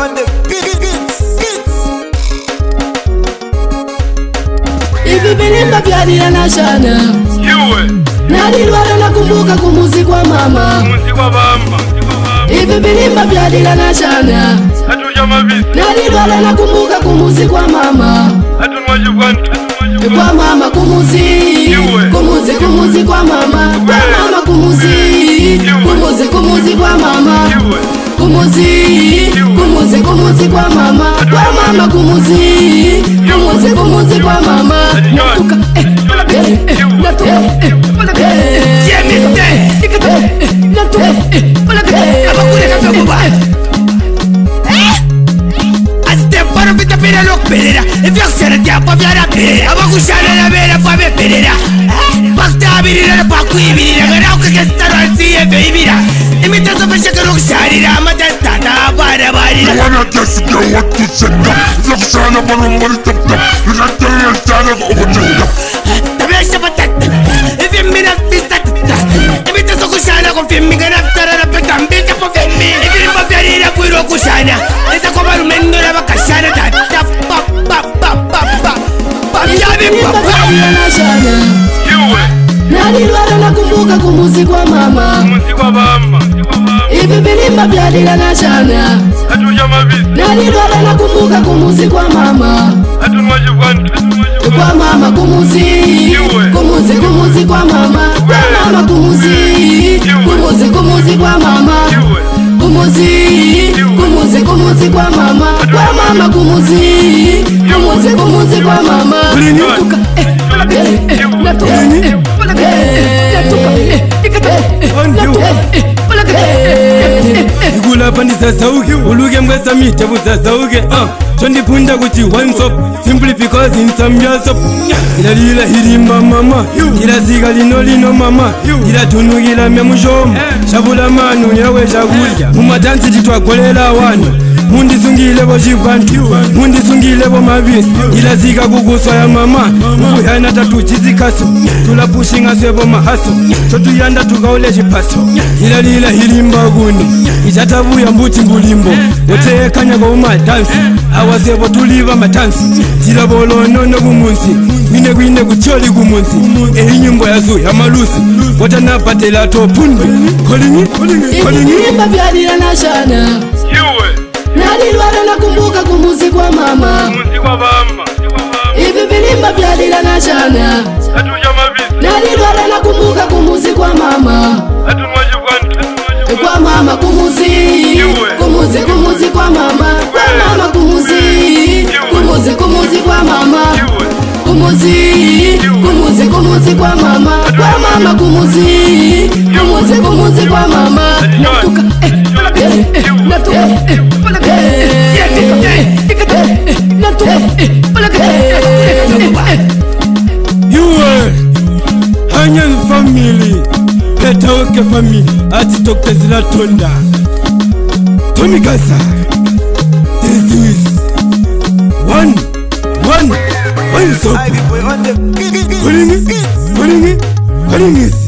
on the beats. Hivi vilimba vya Lila na Shana nalilwala nakumbuka kumuzi kwa mama. Hivi vilimba vya Lila na Shana nalilwala nakumbuka kumuzi kwa mama. Kwa mama kumuzi, kumuzi kumuzi kwa mama. Kwa mama kumuzi, kumuzi kumuzi kwa mama. Kumuzi, kumuzi kumuzi kwa mama. Kwa mama kumuzi, kumuzi kumuzi kwa mama. Natuka natuka Pera lo perera, e fiaxera dia pa viara perera, abagushana na bera pa be perera. Bakta birira pa kuibira, garau que estar así e beibira. E mi tazo pe shaka rok sharira, mata stata para barira. Wana kasi ke watu senda, fiaxana pa no mari tap tap, rakta el tana ko botenda. Tabia shabatat, e vi mira pista. E mi tazo kushana ko fi mi gana tara pe tambi ka pa mi. E vi pa viara puiro kushana, e ta ko baru mendo na bakashana ta. Nalilwala nakumbuka kumuzi kwa mama. Hivi vilimba vya Lila na Shana nalilwala nakumbuka kumuzi kwa mama. Kwa mama kumuzi, kumuzi kumuzi kwa mama. Kwa mama kumuzi, kumuzi kumuzi kwa mama. Kumuzi, kumuzi kumuzi kwa mama. Kwa mama kumuzi, kumuzi kumuzi kwa mama. Natuka Igula pandisa sauke, uluge mwesa mite buza sauke. Chondi punda kuti one stop, simply because in some years up. Ila lila hirimba mama, ila ziga lino mama, ila tunu ila memujomu. Shabula manu yawe shagulya, mumadansi jitwa kolela wano. Mundi zungile bo jibantu, mundi zungile bo mabisi. Ila ziga kuguswa ya mama, ukuhana tatu jizikaso. Tula pushinga swebo mahaso, chotu yanda tukaole jipaso. Ila lila hirimba guni, ijatabu ya mbuti mbulimbo. Wote kanya kwa umadansi, awasebo tuliva matansi. Tila bolo nono kumunsi, gwine kucholi kumunsi. Nyimbo ya zu ya malusi, wata napatela topundu. Kolingi. Vilimba vya Lila na Shana nalilwala nakumbuka kumuzi kwa mama. Hivi vilimba vya Lila na Shana nalilwala nakumbuka kumuzi kwa mama. Kwa mama kumuzi, kumuzi kumuzi kwa mama. Kwa mama kumuzi, kumuzi kumuzi kwa mama. Kumuzi, kumuzi kumuzi kwa mama. Kwa mama kumuzi, kumuzi kumuzi kwa mama. Natuka Hanyan family, Petaoke family, ati Dr. Zlatonda Tommy Gaza. This is one stop. Ivy boy on the beats. Calling it.